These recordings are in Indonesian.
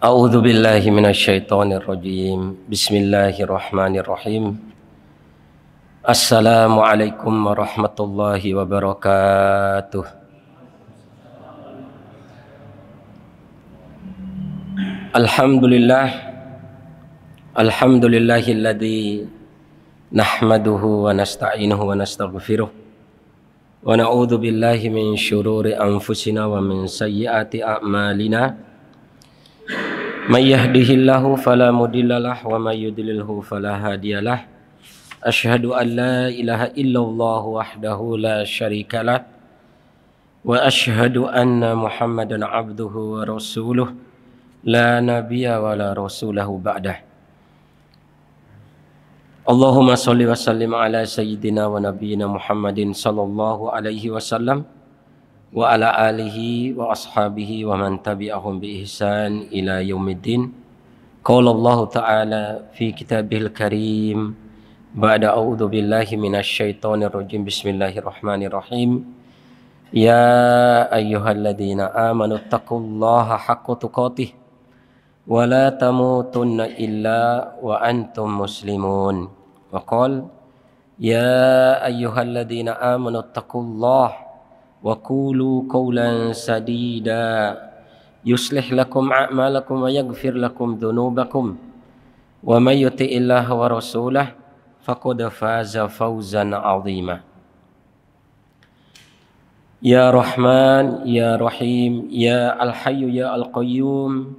A'udzu billahi minasyaitonir rajim. Bismillahirrahmanirrahim. Assalamualaikum warahmatullahi wabarakatuh. Alhamdulillahilladzi nahmaduhu wa nasta'inuhu wa nastaghfiruh. Wa na'udzu billahi min syururi anfusina wa min sayyiati a'malina. May yahdihillahu fala mudhillalah wa may yudlilhu fala hadiyalah. Asyhadu an la ilaha illallah wahdahu la syarikalah wa asyhadu anna Muhammadan abduhu wa rasuluh la nabiyya wa la rasulahu ba'dah. Allahumma shalli wa sallim ala sayyidina wa nabiyyina Muhammadin sallallahu alaihi wasallam wa ala alihi wa ashabihi wa man tabi'ahum bi ihsan ila yaumiddin. Qala Allah ta'ala fi kitabihil karim ba'da a'udzu billahi minasyaitonir rajim. Bismillahirrahmanirrahim. Ya ayyuhalladzina amanu taqullaha haqqa tuqatih wa la tamutunna illa wa antum muslimun. Wa qala ya ayyuhalladzina amanu taqullaha wa qulu qawlan sadida yuslih lakum a'malakum wa yaghfir lakum dhunubakum wa may yuti'illaha wa rasulahu faqad faza fawzan 'azima. Ya Rahman ya Rahim ya Al-Hayyu ya Al-Qayyum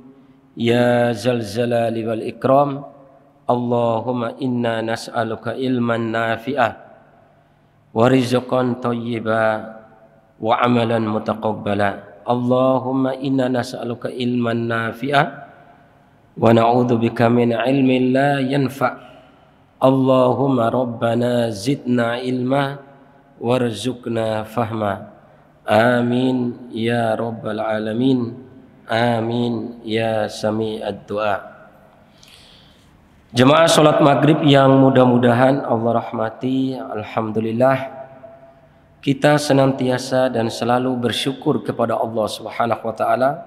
ya Zal Jalali wal Ikram. Allahumma inna nas'aluka ilman nafi'ah wa rizqan thayyiban wa amalan mutaqabbala. Allahumma inna nas'aluka ilman nafi'a wa na'udzu bika min ilmin la yanfa'. Allahumma rabbana zidna ilma warzuqna fahma. Amin ya rabbal alamin. Amin ya sami'ad du'a. Jemaah salat maghrib yang mudah-mudahan Allah rahmati, alhamdulillah kita senantiasa dan selalu bersyukur kepada Allah Subhanahu wa taala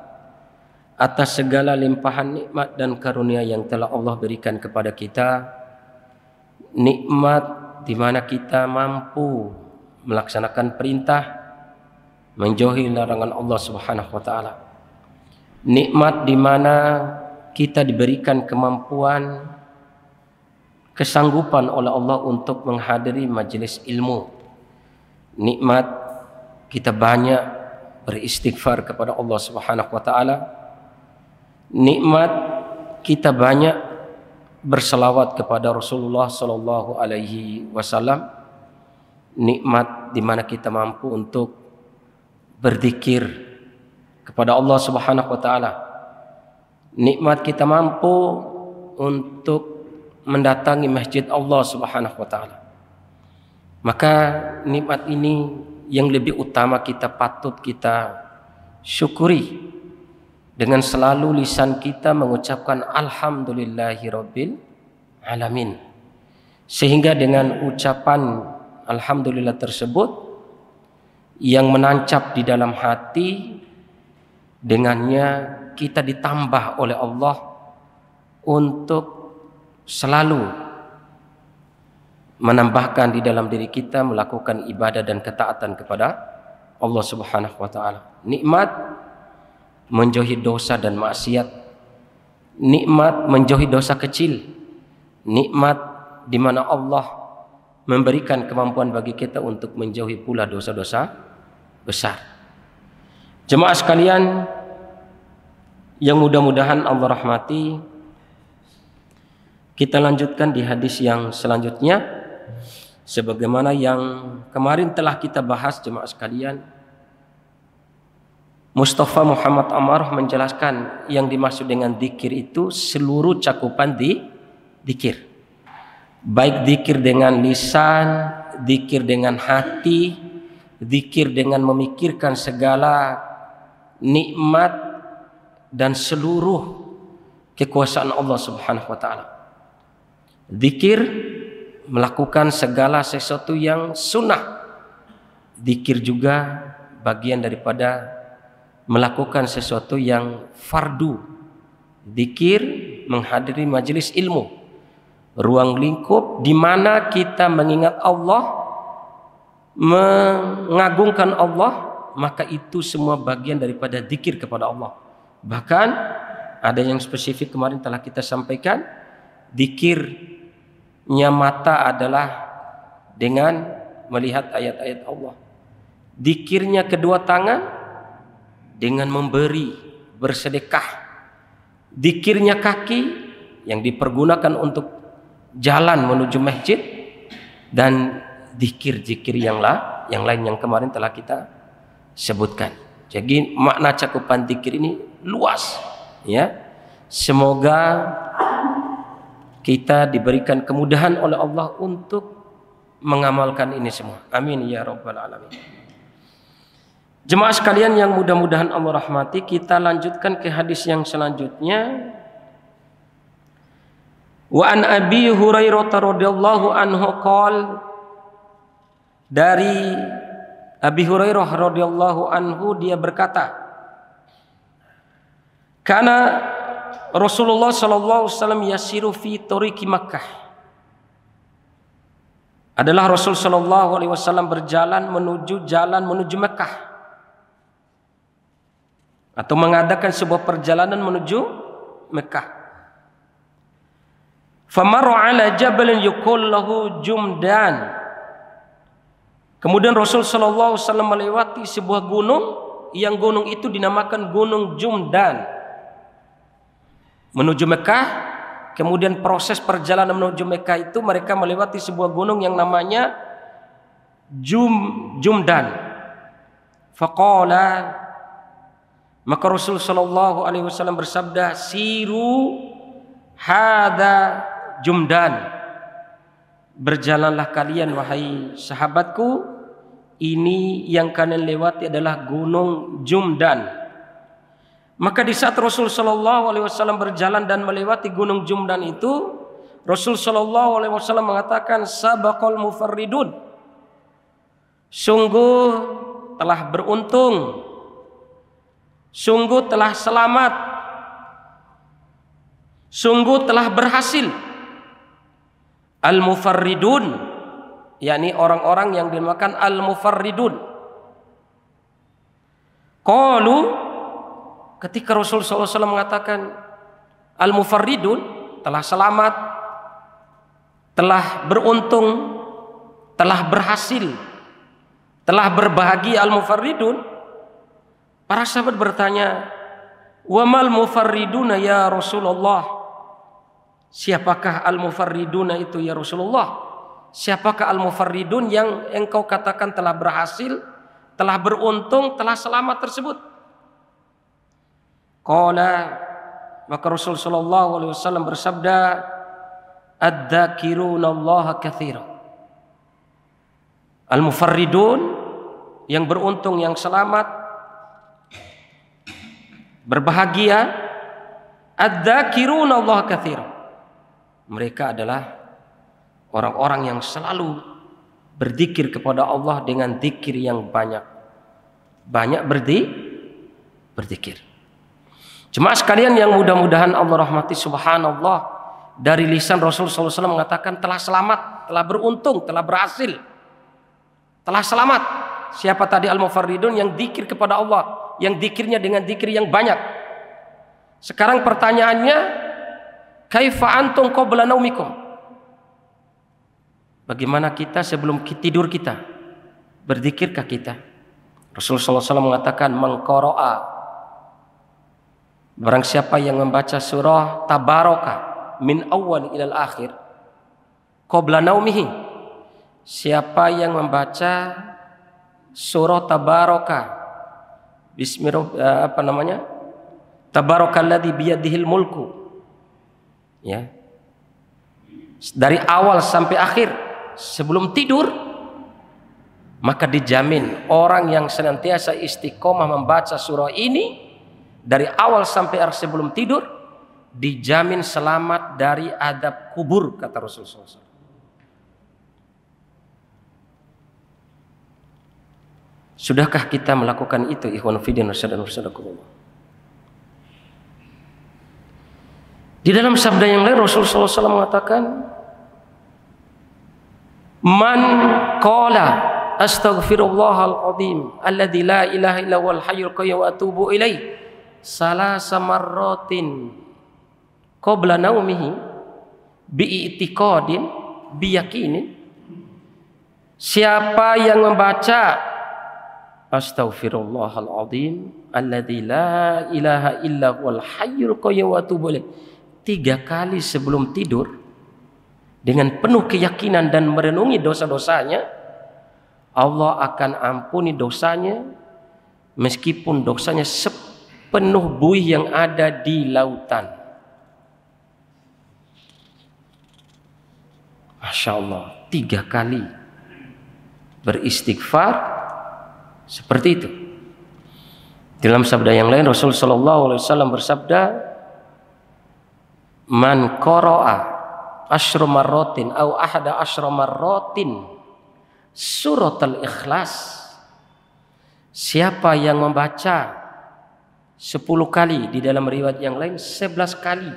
atas segala limpahan nikmat dan karunia yang telah Allah berikan kepada kita. Nikmat di mana kita mampu melaksanakan perintah, menjauhi larangan Allah Subhanahu wa taala. Nikmat di mana kita diberikan kemampuan, kesanggupan oleh Allah untuk menghadiri majelis ilmu. Nikmat kita banyak beristighfar kepada Allah Subhanahu wa taala. Nikmat kita banyak berselawat kepada Rasulullah sallallahu alaihi wasallam. Nikmat di mana kita mampu untuk berzikir kepada Allah Subhanahu wa taala. Nikmat kita mampu untuk mendatangi masjid Allah Subhanahu wa taala. Maka nikmat ini yang lebih utama kita patut kita syukuri dengan selalu lisan kita mengucapkan alhamdulillahirabbil alamin. Sehingga dengan ucapan alhamdulillah tersebut yang menancap di dalam hati, dengannya kita ditambah oleh Allah untuk selalu menambahkan di dalam diri kita melakukan ibadah dan ketaatan kepada Allah Subhanahu wa taala. Nikmat menjauhi dosa dan maksiat. Nikmat menjauhi dosa kecil. Nikmat di mana Allah memberikan kemampuan bagi kita untuk menjauhi pula dosa-dosa besar. Jemaah sekalian yang mudah-mudahan Allah rahmati, kita lanjutkan di hadis yang selanjutnya. Sebagaimana yang kemarin telah kita bahas jemaah sekalian, Mustafa Muhammad Amarah menjelaskan yang dimaksud dengan zikir itu seluruh cakupan di zikir. Baik zikir dengan lisan, zikir dengan hati, zikir dengan memikirkan segala nikmat dan seluruh kekuasaan Allah Subhanahu wa taala. Zikir melakukan segala sesuatu yang sunnah. Zikir juga bagian daripada melakukan sesuatu yang fardu, Zikir menghadiri majelis ilmu, ruang lingkup di mana kita mengingat Allah, mengagungkan Allah, maka itu semua bagian daripada zikir kepada Allah. Bahkan ada yang spesifik kemarin telah kita sampaikan, zikirnya mata adalah dengan melihat ayat-ayat Allah. Zikirnya kedua tangan dengan memberi, bersedekah. Zikirnya kaki yang dipergunakan untuk jalan menuju masjid, dan zikir-zikir yang lain yang kemarin telah kita sebutkan. Jadi makna cakupan zikir ini luas, ya. Semoga kita diberikan kemudahan oleh Allah untuk mengamalkan ini semua. Amin ya rabbal alamin. Jemaah sekalian yang mudah-mudahan Allah rahmati, kita lanjutkan ke hadis yang selanjutnya. Wa an Abi Hurairah radhiyallahu anhu qala, dari Abi Hurairah radhiyallahu anhu dia berkata, kana Rasulullah sallallahu alaihi wasallam yasiru fi tariqi Makkah. Adalah Rasul sallallahu alaihi wasallam berjalan menuju Makkah, atau mengadakan sebuah perjalanan menuju Mekah. Famarra ala jabalin yuqal lahu Jumdan. Kemudian Rasul sallallahu alaihi wasallam melewati sebuah gunung, yang gunung itu dinamakan Gunung Jumdan. Menuju Mekah, kemudian proses perjalanan menuju Mekah itu mereka melewati sebuah gunung yang namanya Jumdan. Faqala, maka Rasul sallallahu alaihi wasallam bersabda, siru hada Jumdan. Berjalanlah kalian wahai sahabatku, ini yang kalian lewati adalah Gunung Jumdan. Maka di saat Rasul sallallahu alaihi wasallam berjalan dan melewati Gunung Jumdan itu, Rasul sallallahu alaihi wasallam mengatakan, sabaqal mufarridun. Sungguh telah beruntung, sungguh telah selamat, sungguh telah berhasil. Al-mufarridun, yakni orang-orang yang dinamakan al-mufarridun. Qalu, ketika Rasul SAW mengatakan al-mufarridun, telah selamat, telah beruntung, telah berhasil, telah berbahagia al-mufarridun, para sahabat bertanya, wa mal mufarriduna ya Rasulullah? Siapakah al-mufarriduna itu ya Rasulullah? Siapakah al-mufarridun yang engkau katakan telah berhasil, telah beruntung, telah selamat tersebut? Qala, maka Rasul sallallahu alaihi wasallam bersabda, adz-dzakirunallaha katsiran. Al-mufarridun, yang beruntung, yang selamat, berbahagia, adz-dzakirunallaha katsiran. Mereka adalah orang-orang yang selalu berzikir kepada Allah dengan zikir yang banyak. Banyak berzikir. Jemaah sekalian yang mudah-mudahan Allah rahmati, subhanallah, dari lisan Rasul sallallahu alaihi wasallam mengatakan telah selamat, telah beruntung, telah berhasil, telah selamat. Siapa tadi al-mufarridun? Yang zikir kepada Allah, yang zikirnya dengan zikir yang banyak. Sekarang pertanyaannya, kaifa antum qabla naumikum? Bagaimana kita sebelum tidur kita? Berzikirkah kita? Rasulullah SAW mengatakan, man qara'a, barang siapa yang membaca surah Tabaraka min awal ilal akhir qabla naumihi, siapa yang membaca surah Tabaraka Tabarakalladzi biyadihil mulku, ya, dari awal sampai akhir sebelum tidur, maka dijamin orang yang senantiasa istiqomah membaca surah ini dari awal sampai akhir sebelum tidur, dijamin selamat dari adab kubur, kata Rasulullah SAW. Sudahkah kita melakukan itu, ikhwan fillah, Di dalam sabda yang lain Rasulullah SAW mengatakan, man qala astaghfirullahal azim alladzi la ilaha illa huwal hayyul qayyum wa atubu ilaih salasa marratin qabla naumihi bi'itiqadin biyaqinin. Siapa yang membaca astaghfirullahal azim alladzi la ilaha illa huwal hayyul qayyum wa atubu ilaih 3 kali sebelum tidur dengan penuh keyakinan dan merenungi dosa-dosanya, Allah akan ampuni dosanya meskipun dosanya sepenuh buih yang ada di lautan. Masya Allah, 3 kali beristighfar seperti itu. Dalam sabda yang lain Rasulullah SAW bersabda, man qara'a asyra marratin au ahada asyra marratin suratul ikhlas. Siapa yang membaca 10 kali, di dalam riwayat yang lain 11 kali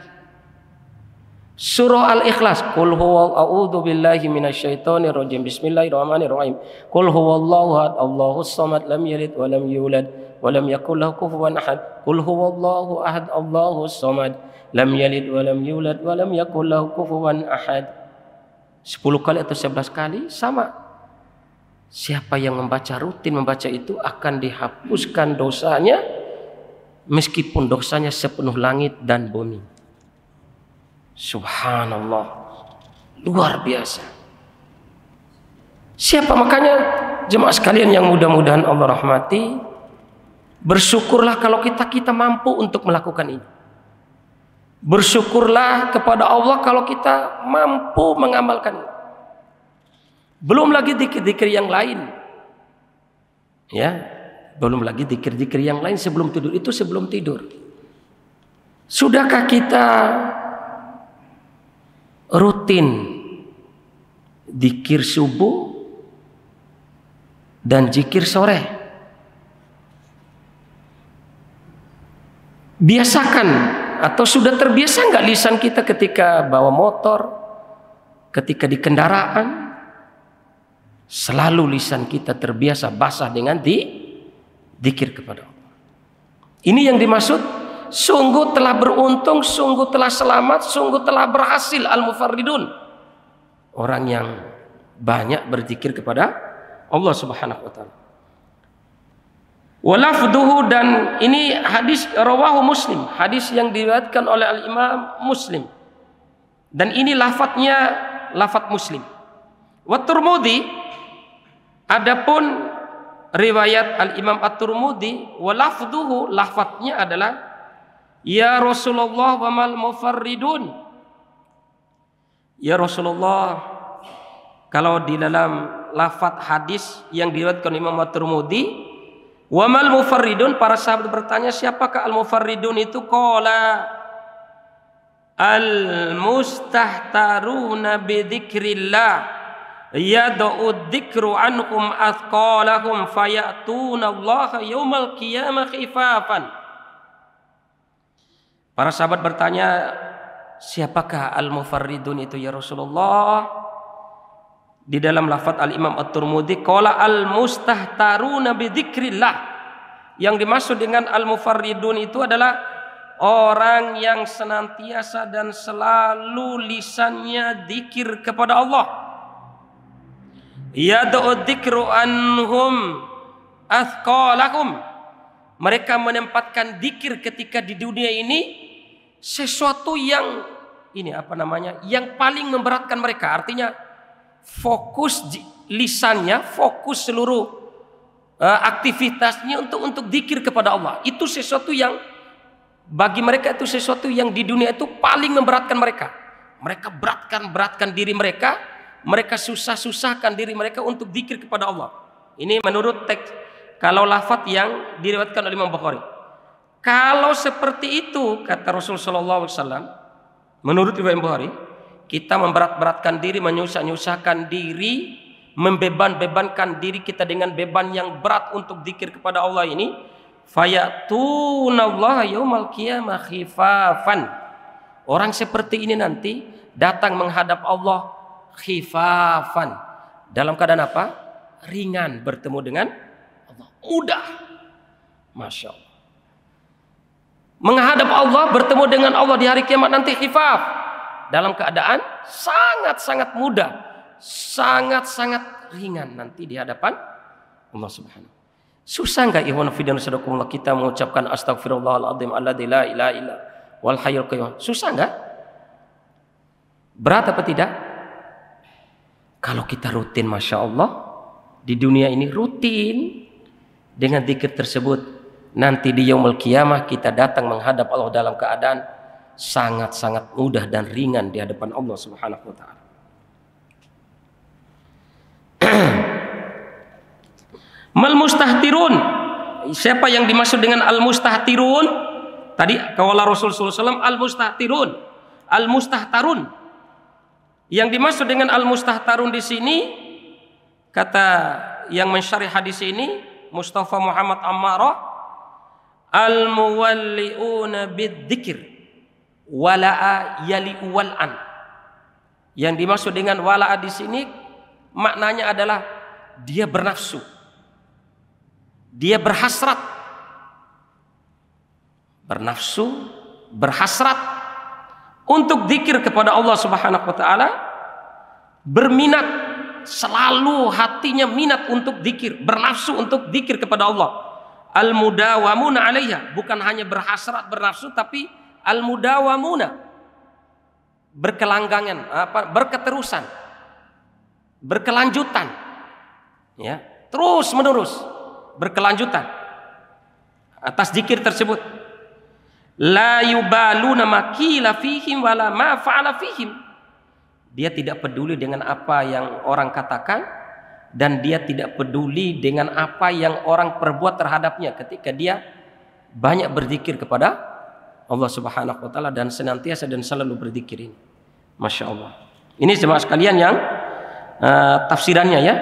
surah al-ikhlas, qul huwa a'udzu billahi minasyaitonir rajim bismillahirrahmanirrahim qul huwallahu ahad allahus samad lam yalid wa lam yulad wa lam yakul lahu kufuwan ahad qul huwallahu ahad allahus samad lam yalid wa lam yulad wa lam yakul lahu kufuwan ahad. 10 kali atau 11 kali sama. Siapa yang membaca rutin membaca itu akan dihapuskan dosanya meskipun dosanya sepenuh langit dan bumi. Subhanallah, luar biasa. Siapa makanya jemaah sekalian yang mudah-mudahan Allah rahmati, bersyukurlah kalau kita mampu untuk melakukan ini. Bersyukurlah kepada Allah kalau kita mampu mengamalkan. Belum lagi zikir-zikir yang lain. Ya, belum lagi zikir-zikir yang lain sebelum tidur. Itu sebelum tidur. Sudahkah kita rutin zikir subuh dan zikir sore? Biasakan. Atau sudah terbiasa nggak lisan kita ketika bawa motor, ketika di kendaraan, selalu lisan kita terbiasa basah dengan dzikir kepada Allah. Ini yang dimaksud, sungguh telah beruntung, sungguh telah selamat, sungguh telah berhasil al-mufarridun. Orang yang banyak berzikir kepada Allah Subhanahu wa taala. Walafduhu, dan ini hadis rawahu Muslim, hadis yang diriwayatkan oleh al-Imam Muslim, dan ini lafadznya lafadz Muslim. Wa Tirmidzi, adapun riwayat al-Imam At-Tirmidzi, walafduhu, lafadznya adalah ya Rasulullah wa mal mufarridun. Ya Rasulullah, kalau di dalam lafadz hadis yang diriwayatkan Imam At-Tirmidzi, wa mal mufarridun, para sahabat bertanya, siapakah al-mufarridun itu? Qala al-mustahtaruna bi dzikrillah yad'u dzikru anhum athqalahum fayatuna Allah yaumal qiyamah khifafan. Para sahabat bertanya, siapakah al-mufarridun itu ya Rasulullah? Di dalam lafaz al-Imam At-Tirmidzi, qala al-mustahtaruna bi dzikrillah. Yang dimaksud dengan al-mufarridun itu adalah orang yang senantiasa dan selalu lisannya zikir kepada Allah. Yad'u dzikru anhum athqalahum. Mereka menempatkan zikir ketika di dunia ini sesuatu yang yang paling memberatkan mereka. Artinya fokus lisannya, fokus seluruh aktivitasnya untuk zikir kepada Allah. Itu sesuatu yang bagi mereka, itu sesuatu yang di dunia itu paling memberatkan mereka. Mereka beratkan diri mereka, mereka susahkan diri mereka untuk zikir kepada Allah. Ini menurut teks, kalau lafaz yang diriwayatkan oleh Imam Bukhari. Kalau seperti itu, kata Rasulullah SAW, menurut riwayat Bukhari, kita memberatkan diri, menyusahkan diri, membebankan diri kita dengan beban yang berat untuk zikir kepada Allah ini, fayatunallaha yaumal qiyamah khifafan. Orang seperti ini nanti datang menghadap Allah khifafan. Dalam keadaan apa? Ringan bertemu dengan Allah. Mudah. Masya Allah. Menghadap Allah, bertemu dengan Allah di hari kiamat nanti khifaf. Dalam keadaan sangat-sangat mudah. Sangat-sangat ringan nanti di hadapan Allah Subhanahu. Susah enggak ikhwan fillah sadaqallahu kita mengucapkan astagfirullahaladzim alladzi la ilaha illa wal hayyul qayyum? Susah enggak? Berat apa tidak? Kalau kita rutin, masya Allah, di dunia ini rutin dengan zikir tersebut, nanti di yaumul qiyamah kita datang menghadap Allah dalam keadaan sangat-sangat mudah dan ringan di hadapan Allah Subhanahu wa taala. Mal mustahtirun. Siapa yang dimaksud dengan al mustahtirun? Tadi qala Rasul sallallahu alaihi wasallam al mustahtirun, al mustahtarun. Yang dimaksud dengan al mustahtarun di sini, kata yang mensyarih hadis ini Mustafa Muhammad Ammarah, al muwalliuna bidzikr wala'a yali'u wal'an. Yang dimaksud dengan wala'a di sini maknanya adalah dia bernafsu, dia berhasrat, bernafsu, berhasrat untuk zikir kepada Allah Subhanahu wa taala, berminat, selalu hatinya minat untuk zikir, bernafsu untuk zikir kepada Allah. Al-mudawamuna 'alaiha, bukan hanya berhasrat, bernafsu, tapi al-mudawamuna, berkelanggangan, berketerusan, berkelanjutan. Ya, terus menerus berkelanjutan atas zikir tersebut. La yubaluna makila fihim wala ma fa'ala fihim. Dia tidak peduli dengan apa yang orang katakan, dan dia tidak peduli dengan apa yang orang perbuat terhadapnya ketika dia banyak berzikir kepada Allah Subhanahu wa taala dan senantiasa dan selalu berzikir ini. Masya Allah. Ini jemaah sekalian yang tafsirannya ya.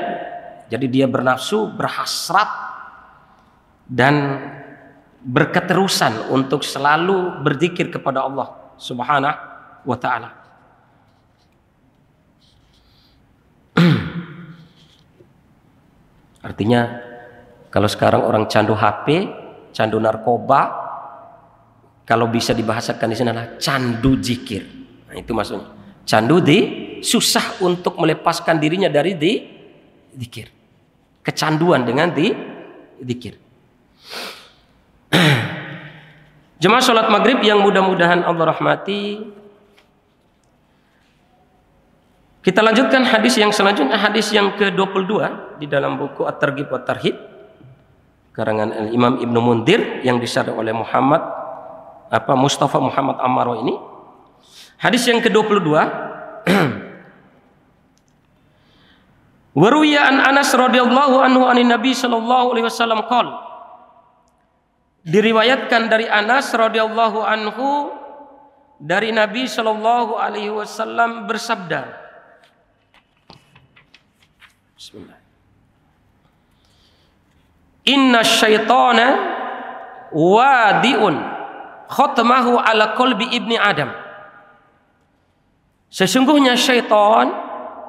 Jadi dia bernafsu, berhasrat dan berketerusan untuk selalu berzikir kepada Allah Subhanahu wa taala. Artinya kalau sekarang orang candu HP, candu narkoba, kalau bisa dibahasakan di sini adalah candu zikir. Nah, itu maksudnya. Candu susah untuk melepaskan dirinya dari zikir. Kecanduan dengan zikir. Jemaah sholat maghrib yang mudah-mudahan Allah rahmati, kita lanjutkan hadis yang selanjutnya, hadis yang ke-22 di dalam buku At-Targhib wa Tarhib karangan Imam Ibnu Mundir yang disyarah oleh Mustafa Muhammad Ammarah ini. Hadis yang ke-22. Waruya an Anas radhiyallahu anhu anin Nabi sallallahu alaihi wasallam qala. Diriwayatkan dari Anas radhiyallahu anhu dari Nabi sallallahu alaihi wasallam bersabda. Bismillah. Inna syaitana wadi'un khotmahu ala qalbi ibni Adam. Sesungguhnya syaitan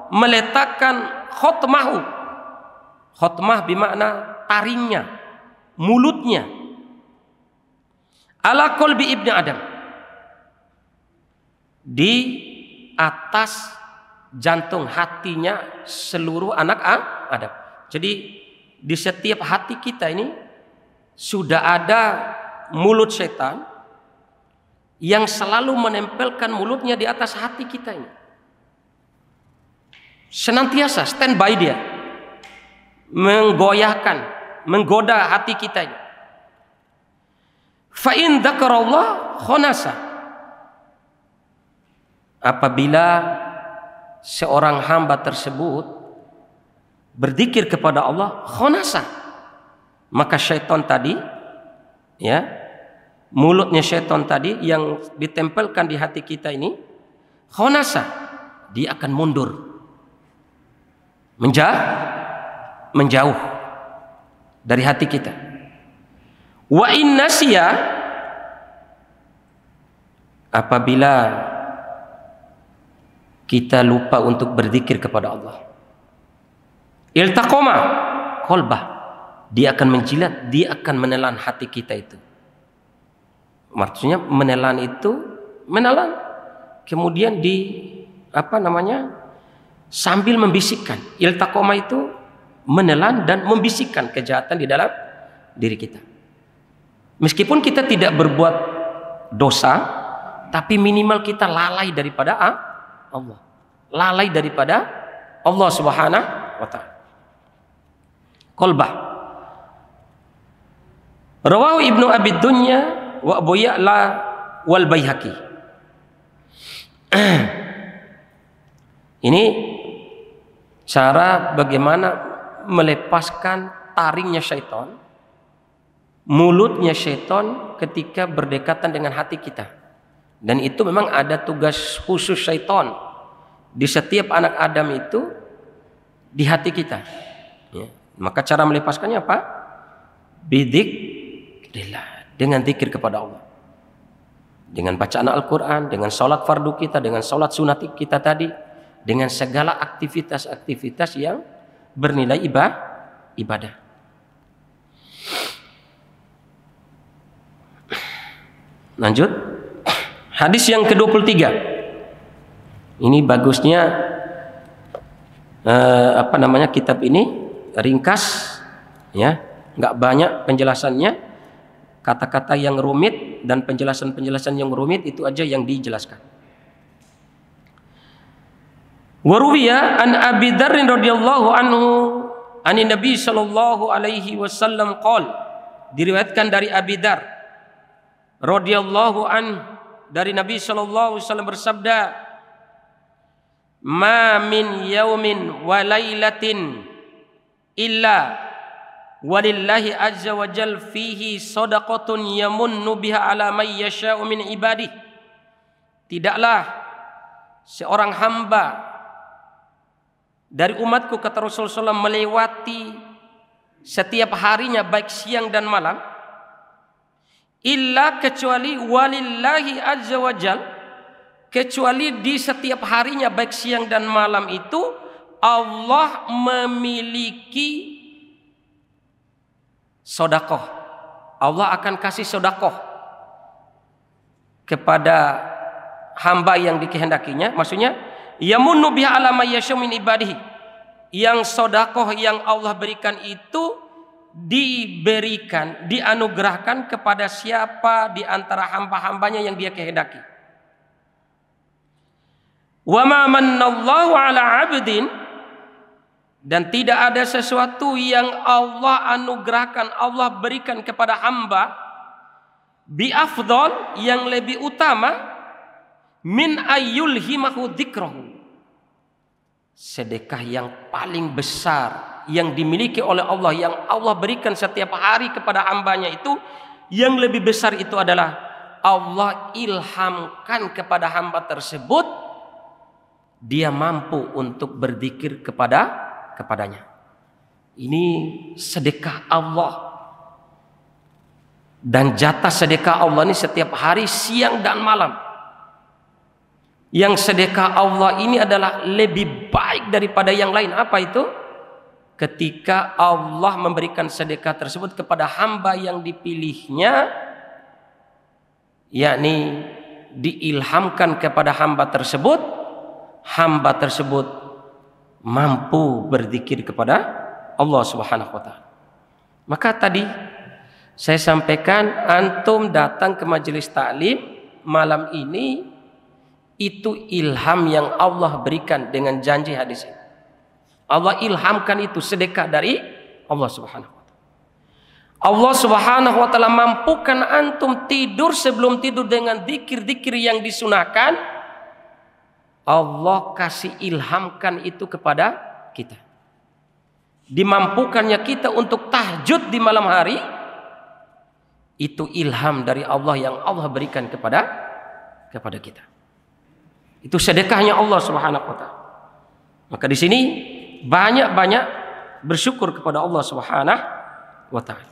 meletakkan khotmahu. Khotmah bermakna taringnya, mulutnya. Ala qalbi ibni Adam. Di atas jantung hatinya seluruh anak Adam. Jadi di setiap hati kita ini sudah ada mulut setan yang selalu menempelkan mulutnya di atas hati kita ini. Senantiasa standby dia, menggoyahkan, menggoda hati kita ini. Fa in dzakarallah khonasa. Apabila seorang hamba tersebut berzikir kepada Allah khonasa, maka syaitan tadi, ya, mulutnya syaitan tadi yang ditempelkan di hati kita ini khonasa, dia akan mundur, menjauh dari hati kita. Wa in nasiya, apabila kita lupa untuk berzikir kepada Allah. Iltaqama qalbah, dia akan menjilat, dia akan menelan hati kita itu. Maksudnya menelan itu, menelan, kemudian sambil membisikkan. Iltaqama itu menelan dan membisikkan kejahatan di dalam diri kita. Meskipun kita tidak berbuat dosa, tapi minimal kita lalai daripada Allah. Lalai daripada Allah Subhanahu wa ta'ala. Qalbah. Rawahu Ibnu Abi Dunya wa Abu Ya'la wal Baihaqi. Ini cara bagaimana melepaskan taringnya syaitan, mulutnya syaitan ketika berdekatan dengan hati kita. Dan itu memang ada tugas khusus syaitan di setiap anak Adam itu, di hati kita. Ya. Maka cara melepaskannya apa? Bidzikrillah, dengan zikir kepada Allah. Dengan bacaan Al-Quran, dengan sholat fardu kita, dengan sholat sunat kita tadi, dengan segala aktivitas-aktivitas yang bernilai ibadah. Lanjut. Hadis yang ke-23. Ini bagusnya kitab ini ringkas, ya, nggak banyak penjelasannya, kata-kata yang rumit dan penjelasan-penjelasan yang rumit itu aja yang dijelaskan. Wa ruwiya an Abi Dzar radhiyallahu anhu anin Nabi sallallahu alaihi wasallam qol, diriwayatkan dari Abi Dzar radhiyallahu anhu dari Nabi sallallahu alaihi wasallam bersabda, ma min yaumin wa lailatin illa walillahi azza wa jal fihi sadaqatun yamunnu biha ala may yasha'u min ibadihi. Tidaklah seorang hamba dari umatku, kata Rasulullah SAW, melewati setiap harinya baik siang dan malam, illa kecuali walillahi azza wa jal, kecuali di setiap harinya baik siang dan malam itu Allah memiliki sedekah. Allah akan kasih sedekah kepada hamba yang dikehendakinya. Maksudnya yamunnu biha ala may yasha min ibadihi, yang sedekah yang Allah berikan itu diberikan, dianugerahkan kepada siapa di antara hamba-hambanya yang dia kehendaki. Wa ma manallahu ala 'abdin, dan tidak ada sesuatu yang Allah anugerahkan, Allah berikan kepada hamba, bi afdal, yang lebih utama, min ayyulhimahu dzikrahu, sedekah yang paling besar yang dimiliki oleh Allah, yang Allah berikan setiap hari kepada hambanya itu, yang lebih besar itu adalah Allah ilhamkan kepada hamba tersebut, dia mampu untuk berzikir kepadanya. Ini sedekah Allah, dan jatah sedekah Allah ini setiap hari siang dan malam. Yang sedekah Allah ini adalah lebih baik daripada yang lain. Apa itu? Ketika Allah memberikan sedekah tersebut kepada hamba yang dipilihnya, yakni diilhamkan kepada hamba tersebut mampu berzikir kepada Allah Subhanahu wa ta'ala. Maka tadi saya sampaikan, antum datang ke majelis taklim malam ini, itu ilham yang Allah berikan dengan janji hadis ini. Allah ilhamkan itu sedekah dari Allah Subhanahu wa ta'ala. Allah Subhanahu wa ta'ala mampukan antum tidur sebelum tidur dengan zikir-zikir yang disunahkan. Allah kasih ilhamkan itu kepada kita. Dimampukannya kita untuk tahajud di malam hari, itu ilham dari Allah yang Allah berikan kepada kita. Itu sedekahnya Allah Subhanahu wa ta'ala. Maka di sini banyak-banyak bersyukur kepada Allah Subhanahu wa ta'ala.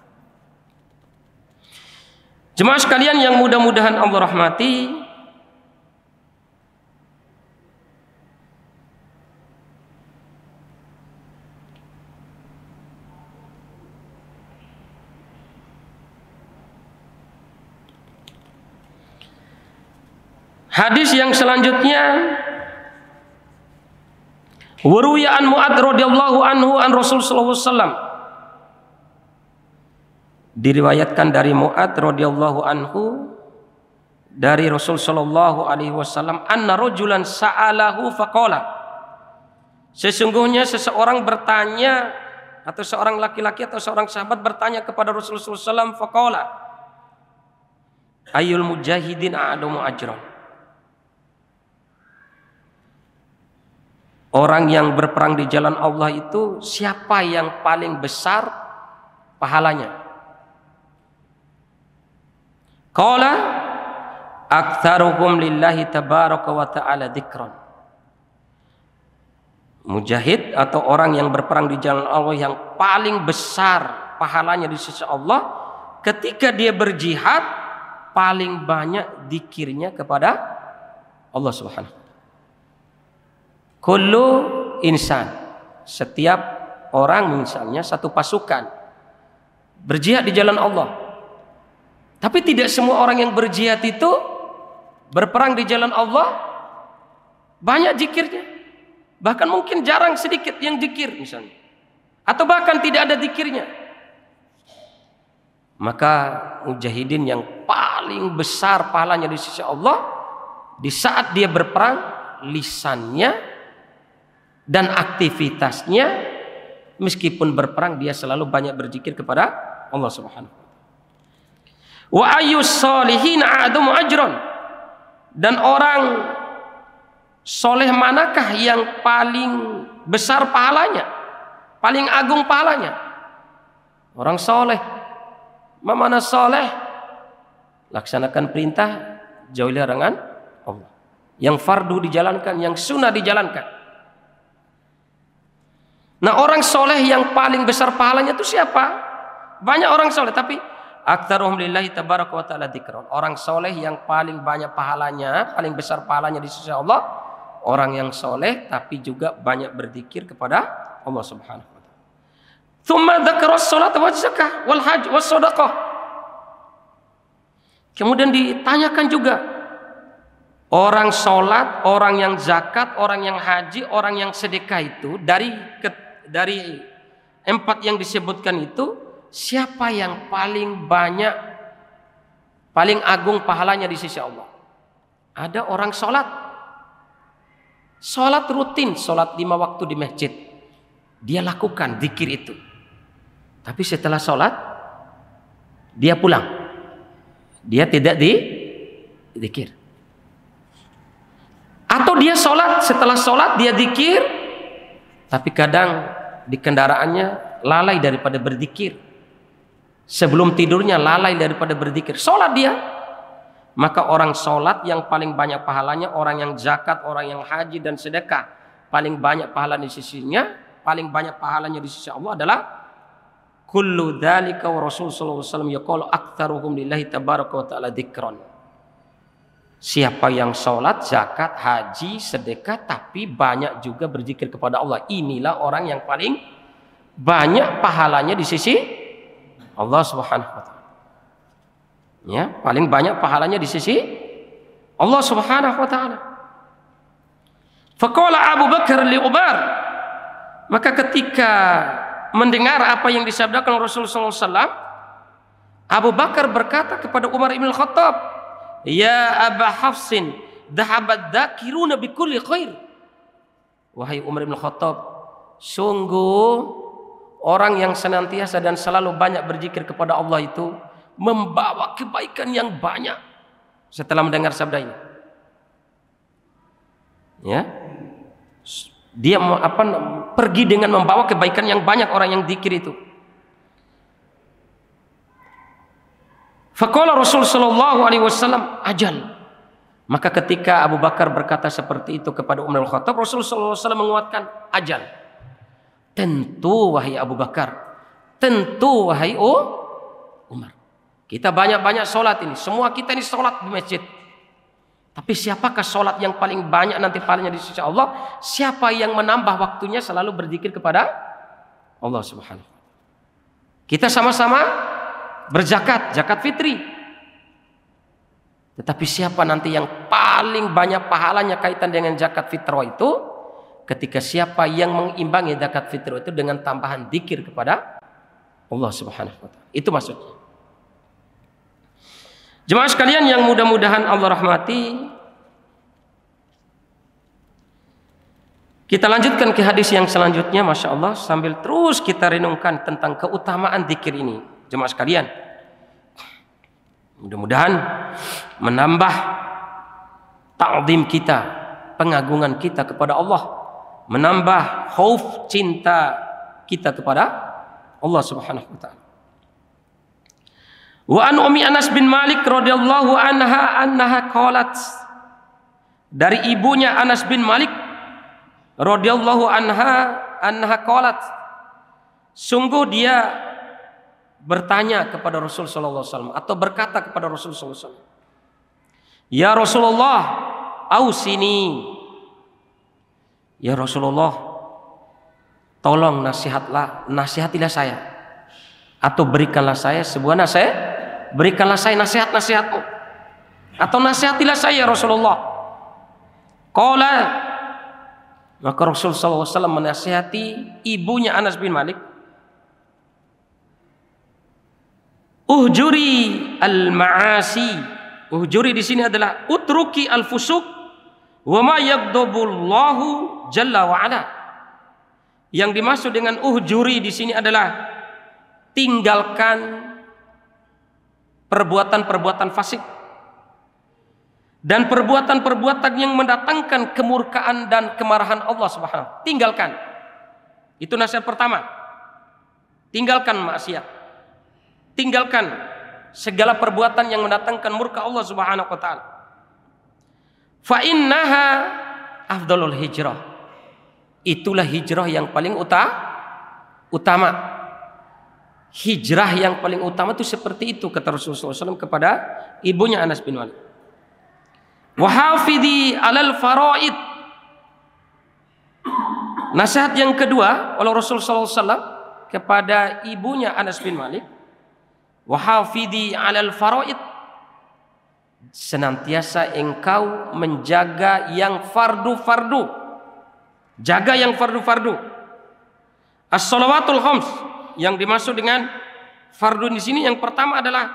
Jemaah sekalian yang mudah-mudahan Allah rahmati, Hadis yang selanjutnya, waruya an Mu'adz radhiyallahu anhu an Rasul sallallahu alaihi wasallam. Diriwayatkan dari Mu'adz radhiyallahu anhu dari Rasul sallallahu alaihi wasallam, anna rajulan sa'alahu faqala. Sesungguhnya seseorang bertanya, atau seorang laki-laki atau seorang sahabat bertanya kepada Rasulullah sallallahu alaihi wasallam, faqala ayyul mujahidin a'damu ajran. Orang yang berperang di jalan Allah itu siapa yang paling besar pahalanya? Qala aktsaruhum lillahi tabaraka wa ta'ala dzikran. Mujahid atau orang yang berperang di jalan Allah yang paling besar pahalanya di sisi Allah, ketika dia berjihad paling banyak zikirnya kepada Allah Subhanahu. Kullu insan, setiap orang, misalnya satu pasukan berjihad di jalan Allah, tapi tidak semua orang yang berjihad itu berperang di jalan Allah banyak zikirnya, bahkan mungkin jarang sedikit yang zikir misalnya, atau bahkan tidak ada zikirnya. Maka mujahidin yang paling besar pahalanya di sisi Allah, di saat dia berperang, lisannya dan aktivitasnya, meskipun berperang dia selalu banyak berzikir kepada Allah Subhanahu wa ayyus sholihin a'damu ajron. Dan orang soleh manakah yang paling besar pahalanya, paling agung pahalanya? Orang soleh. Mana soleh? Laksanakan perintah, jauhi larangan Allah. Yang fardu dijalankan, yang sunnah dijalankan. Nah, orang soleh yang paling besar pahalanya itu siapa? Banyak orang soleh, tapi aktsaruhum lillahi tabaraka wa ta'ala dzikran. Orang soleh yang paling banyak pahalanya, paling besar pahalanya di sisi Allah, orang yang soleh tapi juga banyak berzikir kepada Allah Subhanahu wa ta'ala. Tsumma dzakara as-salata wa zakah wal hajj was shadaqah. Kemudian ditanyakan juga, orang sholat, orang yang zakat, orang yang haji, orang yang sedekah itu dari empat yang disebutkan itu, siapa yang paling banyak, paling agung pahalanya di sisi Allah? Ada orang sholat rutin, sholat 5 waktu di masjid, dia lakukan zikir itu, tapi setelah sholat dia pulang, dia tidak zikir. Atau dia sholat, setelah sholat dia zikir, tapi kadang di kendaraannya lalai daripada berzikir. Sebelum tidurnya lalai daripada berzikir. Sholat dia. Maka orang sholat yang paling banyak pahalanya, orang yang zakat, orang yang haji dan sedekah, paling banyak pahala di sisinya, paling banyak pahalanya di sisi Allah adalah kullu dzalika wa Rasul sallallahu alaihi wasallam yaqulu aktsaruhum lillahi tabaraka wa ta'ala dzikran. Siapa yang sholat, zakat, haji, sedekah, tapi banyak juga berzikir kepada Allah, inilah orang yang paling banyak pahalanya di sisi Allah Subhanahu wa ta'ala. Ya, paling banyak pahalanya di sisi Allah Subhanahu wa ta'ala. Faqala Abu Bakar li Umar, maka ketika mendengar apa yang disabdakan Rasulullah SAW, Abu Bakar berkata kepada Umar ibn Khattab, ya Aba Hafsin, dhahabat dzakiruna bi kulli khair. Wahai Umar bin Khattab, sungguh orang yang senantiasa dan selalu banyak berzikir kepada Allah itu membawa kebaikan yang banyak. Setelah mendengar sabda ini, ya, dia pergi dengan membawa kebaikan yang banyak orang yang zikir itu. Faqala Rasul sallallahu alaihi wasallam ajal. Maka ketika Abu Bakar berkata seperti itu kepada Umar bin Khattab, Rasul sallallahu alaihi wasallam menguatkan ajal. Tentu wahai Abu Bakar, tentu wahai Umar. Kita banyak-banyak sholat ini, semua kita ini sholat di masjid. Tapi siapakah sholat yang paling banyak nanti pahalanya di sisi Allah? Siapa yang menambah waktunya selalu berzikir kepada Allah Subhanahu. Kita sama-sama berzakat, zakat fitri. Tetapi siapa nanti yang paling banyak pahalanya kaitan dengan zakat fitrah itu? Ketika siapa yang mengimbangi zakat fitrah itu dengan tambahan zikir kepada Allah Subhanahu wa taala. Itu maksudnya. Jemaah sekalian yang mudah-mudahan Allah rahmati, kita lanjutkan ke hadis yang selanjutnya, Masya Allah, sambil terus kita renungkan tentang keutamaan zikir ini. Jemaah sekalian, mudah-mudahan menambah ta'zim kita, pengagungan kita kepada Allah, menambah khauf cinta kita kepada Allah Subhanahu wa taala. Wa an Ummi Anas bin Malik radhiyallahu anha qalat, dari ibunya Anas bin Malik radhiyallahu anha qalat, sungguh dia bertanya kepada Rasul sallallahu alaihi wasallam atau berkata kepada Rasul sallallahu alaihi wasallam, "Ya Rasulullah, ausini." Ya Rasulullah, tolong nasihatilah saya, atau berikanlah saya sebuah nasihat, berikanlah saya nasihat-nasihatmu, atau nasihatilah saya ya Rasulullah. Qala, maka Rasul sallallahu alaihi wasallam menasihati ibunya Anas bin Malik, uhjuri al-ma'asi. Uhjuri di sini adalah utruki al-fusuq wa ma yaghdabullahu jalla wa ala. Yang dimaksud dengan uhjuri di sini adalah tinggalkan perbuatan-perbuatan fasik dan perbuatan-perbuatan yang mendatangkan kemurkaan dan kemarahan Allah Subhanahu. Tinggalkan. Itu nasihat pertama. Tinggalkan maksiat. Tinggalkan segala perbuatan yang mendatangkan murka Allah Subhanahu wa taala. Fa innaha afdalul hijrah. Itulah hijrah yang paling utama. Hijrah yang paling utama itu seperti itu, kata Rasulullah SAW kepada ibunya Anas bin Malik. Wahafidhi alal faraid. Nasihat yang kedua oleh Rasulullah SAW kepada ibunya Anas bin Malik, wahafidhi alal faraid. Senantiasa engkau menjaga yang fardu-fardu. Jaga yang fardu-fardu. As-shalawatul khams. Yang dimaksud dengan fardu di sini yang pertama adalah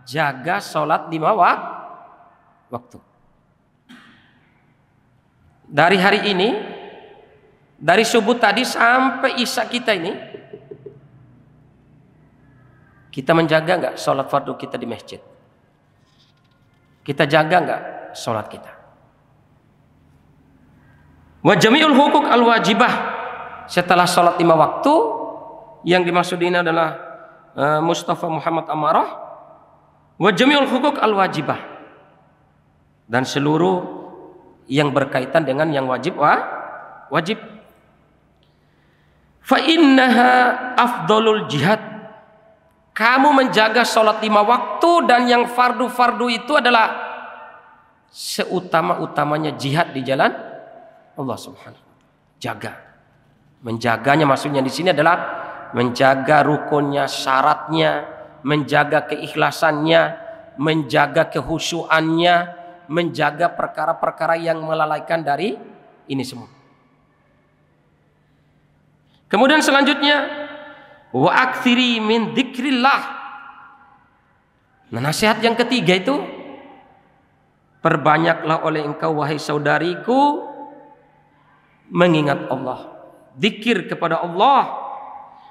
jaga sholat 5 waktu. Dari hari ini, dari subuh tadi sampai isya kita ini, kita menjaga nggak sholat fardu kita di masjid? Kita jaga nggak sholat kita? Wa jami'ul hukuk al-wajibah. Setelah sholat 5 waktu, yang dimaksud ini adalah Mustafa Muhammad Amarah, wa jami'ul hukuk al-wajibah, dan seluruh yang berkaitan dengan yang wajib. Fa innaha afdalul jihad. Kamu menjaga sholat 5 waktu dan yang fardu-fardu itu adalah seutama-utamanya jihad di jalan Allah Subhanahu. Jaga. Menjaganya maksudnya di sini adalah menjaga rukunnya, syaratnya, menjaga keikhlasannya, menjaga kehusuannya, menjaga perkara-perkara yang melalaikan dari ini semua. Kemudian selanjutnya, wa aktsiri min dzikrillah. Nah, nasihat yang ketiga itu, perbanyaklah oleh engkau wahai saudariku mengingat Allah, zikir kepada Allah.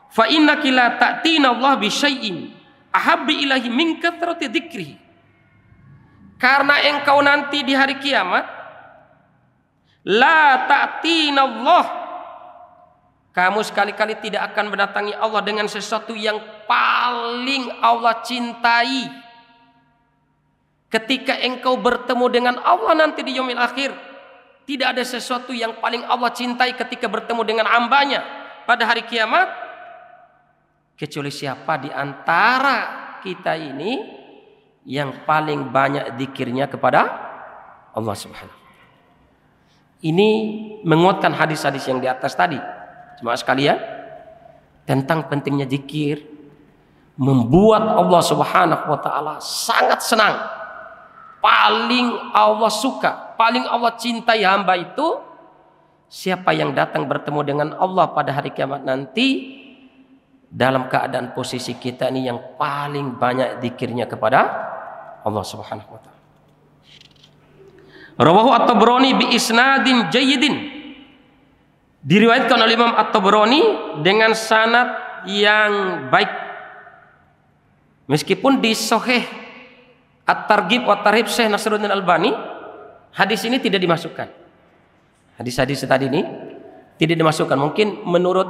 Fa innaki la ta'tina Allah bi syai'in ahabbi ilahi min kathrati dzikrihi. Karena engkau nanti di hari kiamat la ta'tina Allah, kamu sekali-kali tidak akan mendatangi Allah dengan sesuatu yang paling Allah cintai. Ketika engkau bertemu dengan Allah nanti di yaumil akhir, tidak ada sesuatu yang paling Allah cintai ketika bertemu dengan hambanya pada hari kiamat, kecuali siapa di antara kita ini yang paling banyak zikirnya kepada Allah Subhanahu. Ini menguatkan hadis-hadis yang di atas tadi. Jemaah sekalian, tentang pentingnya zikir, membuat Allah Subhanahu wa taala sangat senang paling Allah suka, paling Allah cintai hamba itu siapa yang datang bertemu dengan Allah pada hari kiamat nanti dalam keadaan posisi kita ini yang paling banyak zikirnya kepada Allah Subhanahu wa taala. Rawahu At-Tabrani bi isnadin jayyidin. Diriwayatkan oleh Imam At-Tabrani dengan sanad yang baik. Meskipun di Sahih At-Targhib wa Tarhib Syekh Nasiruddin Albani, hadis ini tidak dimasukkan. Hadis-hadis tadi ini tidak dimasukkan. Mungkin menurut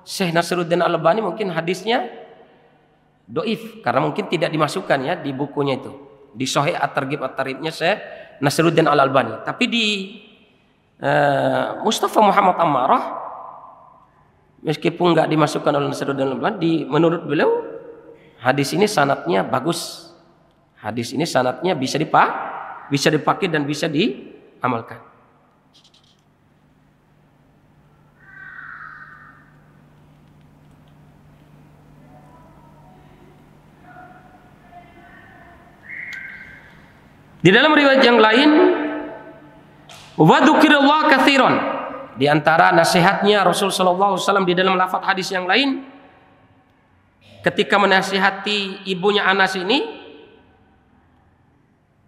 Syekh Nasiruddin Albani mungkin hadisnya doif karena mungkin tidak dimasukkan ya di bukunya itu. Di Sahih At-Targhib wa Tarhibnya Syekh Nasiruddin Al-Albani. Tapi di Mustafa Muhammad Ammarah meskipun nggak dimasukkan oleh Nasiruddin Al-Albani, menurut beliau hadis ini sanadnya bagus. Hadis ini sanadnya bisa dipakai dan bisa diamalkan. Di dalam riwayat yang lain, wa dzukirallah katsiran. Di antara nasihatnya Rasul sallallahu alaihi wasallam di dalam lafaz hadis yang lain ketika menasihati ibunya Anas ini,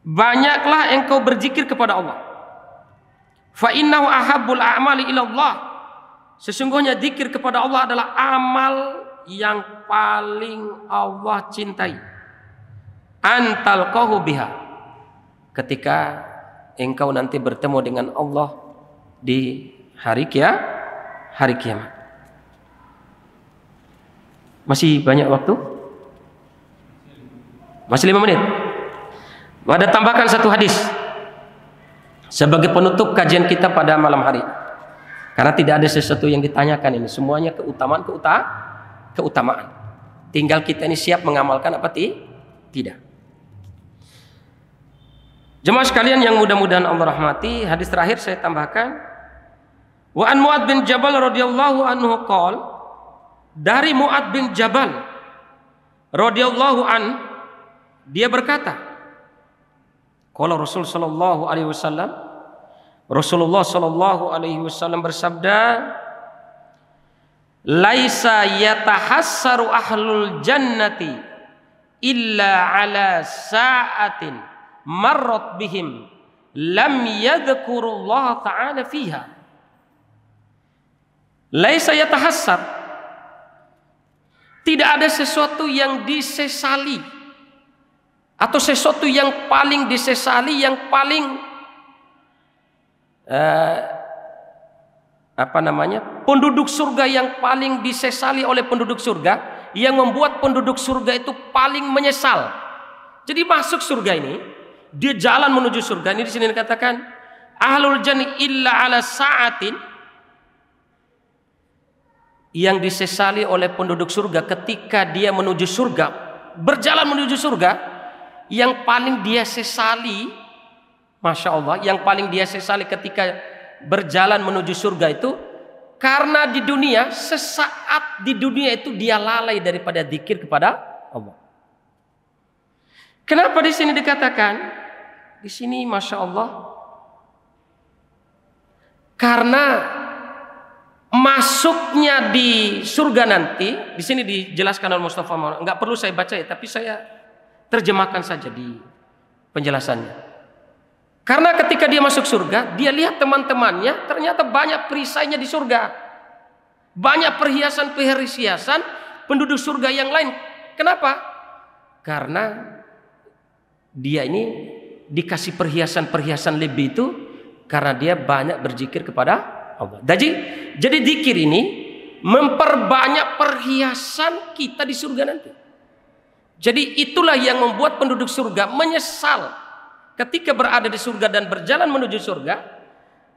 banyaklah engkau berzikir kepada Allah. Fa innahu ahabbul a'mali ila Allah. Sesungguhnya zikir kepada Allah adalah amal yang paling Allah cintai. Antal qahu biha. Ketika engkau nanti bertemu dengan Allah di hari kiamat. Masih banyak waktu? Masih 5 menit. Ada tambahkan satu hadis sebagai penutup kajian kita pada malam hari. Karena tidak ada sesuatu yang ditanyakan ini, semuanya keutamaan. Tinggal kita ini siap mengamalkan apa tidak. Jemaah sekalian yang mudah-mudahan Allah rahmati, hadis terakhir saya tambahkan, wa an Mu'ad bin Jabal radhiyallahu anhu qol, dari Mu'ad bin Jabal radhiyallahu an, dia berkata, qala Rasul sallallahu alaihi wasallam, Rasulullah sallallahu alaihi wasallam bersabda, laisa yatahassaru ahlul jannati illa ala sa'atin marrat bihim lam yadhkurullah ta'ala fiha. Laisa yatahassar, tidak ada sesuatu yang disesali atau sesuatu yang paling disesali, yang paling penduduk surga yang paling disesali oleh penduduk surga, yang membuat penduduk surga itu paling menyesal. Jadi masuk surga ini, dia jalan menuju surga ini, di sini dikatakan ahlul jannah illa ala sa'atin, yang disesali oleh penduduk surga ketika dia menuju surga, berjalan menuju surga, yang paling dia sesali, Masya Allah, yang paling dia sesali ketika berjalan menuju surga itu karena di dunia, sesaat di dunia itu dia lalai daripada zikir kepada Allah. Kenapa di sini dikatakan? Di sini Masya Allah, karena masuknya di surga nanti, di sini dijelaskan oleh Mustafa Maulana. Enggak perlu saya baca ya, tapi saya terjemahkan saja di penjelasannya. Karena ketika dia masuk surga, dia lihat teman-temannya ternyata banyak perisainya di surga, banyak perhiasan-perhiasan penduduk surga yang lain. Kenapa? Karena dia ini dikasih perhiasan-perhiasan lebih itu karena dia banyak berzikir kepada Allah. Jadi zikir ini memperbanyak perhiasan kita di surga nanti. Jadi itulah yang membuat penduduk surga menyesal ketika berada di surga dan berjalan menuju surga,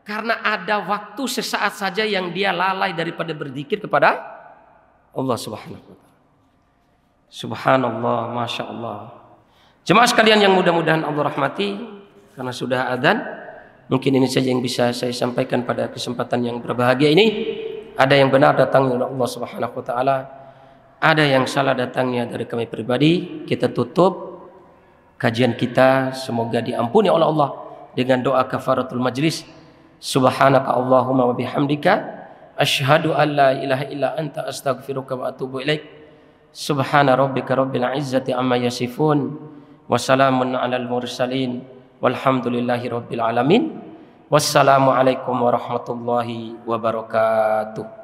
karena ada waktu sesaat saja yang dia lalai daripada berzikir kepada Allah Subhanahu wa taala. Subhanallah, Masya Allah. Jemaah sekalian yang mudah-mudahan Allah rahmati, karena sudah adzan, mungkin ini saja yang bisa saya sampaikan pada kesempatan yang berbahagia ini. Ada yang benar datangnya dari Allah Subhanahu wa taala, ada yang salah datangnya dari kami pribadi. Kita tutup kajian kita semoga diampuni oleh Allah dengan doa kafaratul majlis. Subhanaka Allahumma wa bihamdika asyhadu an la ilaha illa anta astaghfiruka wa atubu ilaik. Subhana rabbika rabbil izzati amma yasifun wa salamun alal mursalin walhamdulillahi rabbil alamin. Wassalamu alaikum warahmatullahi wabarakatuh.